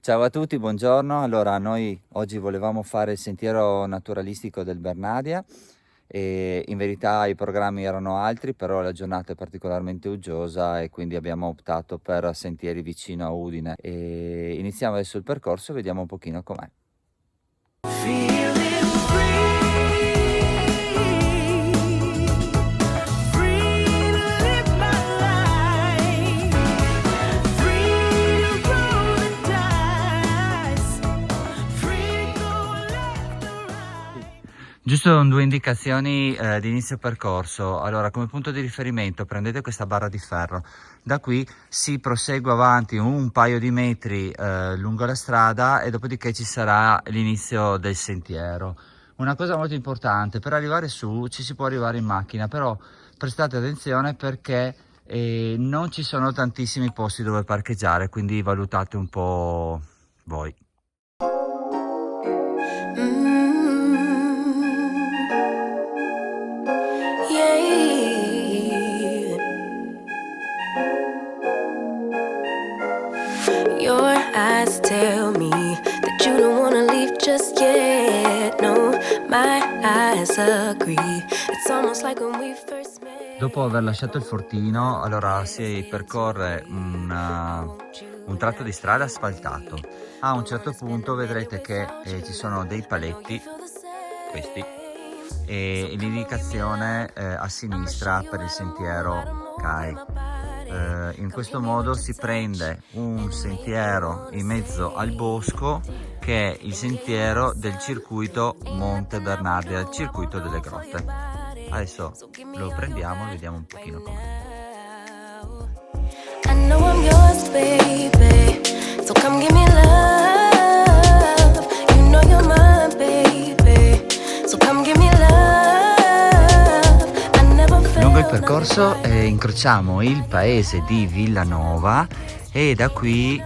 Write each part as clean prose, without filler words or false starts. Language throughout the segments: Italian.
Ciao a tutti, buongiorno. Allora, noi oggi volevamo fare il sentiero naturalistico del Bernadia e in verità i programmi erano altri, però la giornata è particolarmente uggiosa e quindi abbiamo optato per sentieri vicino a Udine. E iniziamo adesso il percorso e vediamo un pochino com'è. Feeling free to live my life, free to roll the dice, free to go left or right. Giusto due indicazioni di inizio percorso. Allora, come punto di riferimento prendete questa barra di ferro. Da qui si prosegue avanti un paio di metri lungo la strada e dopodiché ci sarà l'inizio del sentiero. Una cosa molto importante, per arrivare su ci si può arrivare in macchina, però prestate attenzione perché non ci sono tantissimi posti dove parcheggiare, quindi valutate un po' voi. Yeah. Your eyes tell me that you don't wanna leave just yet. No, my eyes agree. It's almost like when we first met. Dopo aver lasciato il fortino, allora si percorre un tratto di strada asfaltato. A un certo punto vedrete che ci sono dei paletti, questi, e l'indicazione a sinistra per il sentiero CAI. In questo modo si prende un sentiero in mezzo al bosco che è il sentiero del circuito Monte Bernardia, il circuito delle grotte. Adesso lo prendiamo e vediamo un pochino com'è. I know I'm yours, baby. So come give me love. You know you're mine, baby. So come give me love. I never felt Lungo il percorso incrociamo il paese di Villanova e da qui,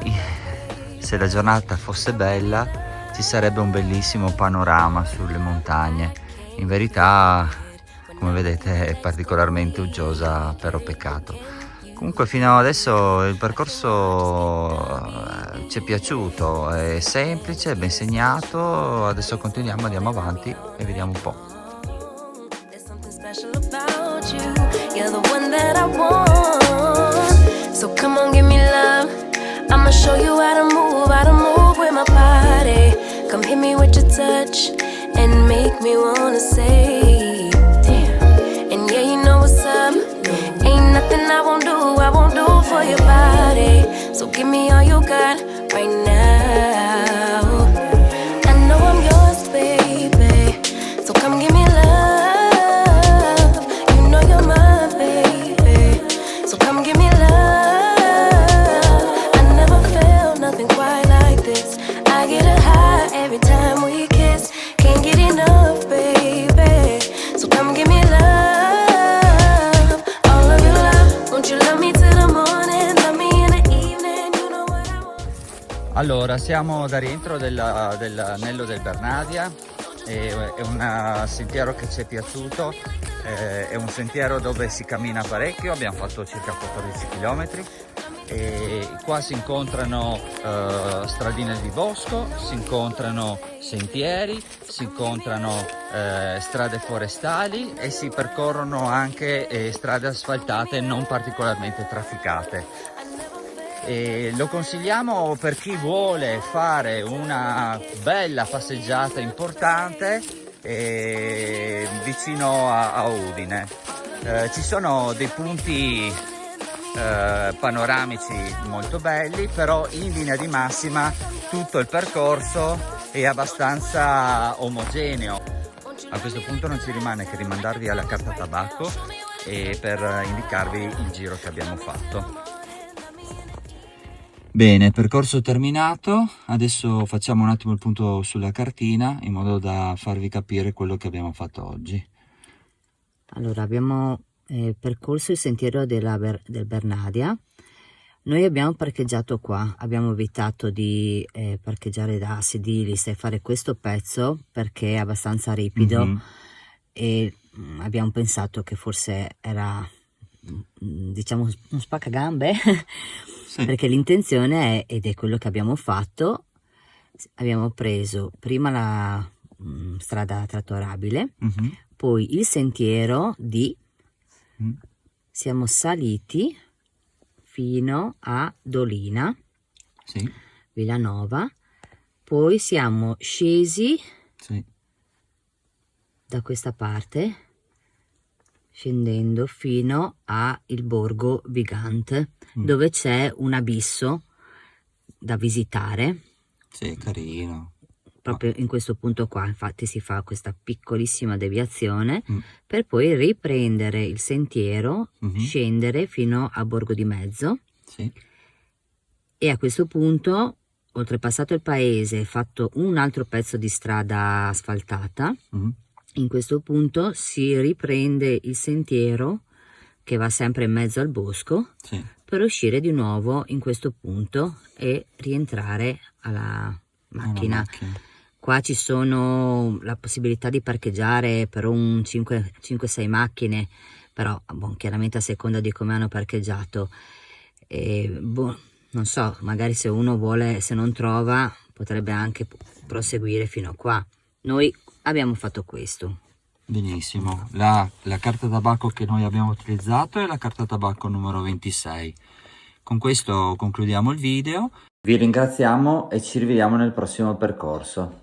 se la giornata fosse bella, ci sarebbe un bellissimo panorama sulle montagne. In verità, come vedete, è particolarmente uggiosa, però peccato. Comunque fino adesso il percorso ci è piaciuto, è semplice, è ben segnato. Adesso continuiamo, andiamo avanti e vediamo un po'. there's something special about you. You're the one that I want. So come on, give me love. I'ma show you how to move with my body. Come hit me with your touch and make me wanna say, damn. And yeah, you know what's up. Ain't nothing I won't do for your body. So give me all you got right now. I know I'm yours, baby. So come give me love. You know you're mine, baby. So come give me love. I never felt nothing quite like this. I get a high every time we kiss. Can't get enough, baby. So come give me love. All of your love. Won't you love me till the morning? Love me in the evening. You know what I want. Allora, siamo da rientro dell'anello del Bernadia, è un sentiero che ci è piaciuto, è un sentiero dove si cammina parecchio, abbiamo fatto circa 14 km e qua si incontrano stradine di bosco, si incontrano sentieri, si incontrano strade forestali e si percorrono anche strade asfaltate non particolarmente trafficate. E lo consigliamo per chi vuole fare una bella passeggiata importante vicino a Udine. Ci sono dei punti panoramici molto belli, però in linea di massima tutto il percorso è abbastanza omogeneo. A questo punto non ci rimane che rimandarvi alla carta tabacco per indicarvi il giro che abbiamo fatto. Bene, percorso terminato, adesso facciamo un attimo il punto sulla cartina in modo da farvi capire quello che abbiamo fatto oggi. Allora, abbiamo percorso il sentiero del Bernadia. Noi abbiamo parcheggiato qua, abbiamo evitato di parcheggiare da Sedilis e fare questo pezzo perché è abbastanza ripido e abbiamo pensato che forse era, diciamo, un spaccagambe. Sì. Perché l'intenzione è, ed è quello che abbiamo fatto, abbiamo preso prima la strada trattorabile, Mhm. poi il sentiero di, Mm. siamo saliti fino a Dolina, Sì, Villanova, poi siamo scesi sì. da questa parte, scendendo fino a il borgo Vigant, dove c'è un abisso da visitare. Sì, carino. Proprio in questo punto qua, infatti, si fa questa piccolissima deviazione Mm. per poi riprendere il sentiero, Mhm. scendere fino a Borgo di Mezzo, Sì. e a questo punto, oltrepassato il paese e fatto un altro pezzo di strada asfaltata, Mhm. in questo punto si riprende il sentiero che va sempre in mezzo al bosco Sì. per uscire di nuovo in questo punto e rientrare alla macchina. macchina. Qua ci sono la possibilità di parcheggiare per un 5-6 macchine, però chiaramente a seconda di come hanno parcheggiato. E, non so, magari se uno vuole, se non trova, potrebbe anche proseguire fino a qua. Noi abbiamo fatto questo. Benissimo. La carta tabacco che noi abbiamo utilizzato è la carta tabacco numero 26. Con questo concludiamo il video. Vi ringraziamo e ci rivediamo nel prossimo percorso.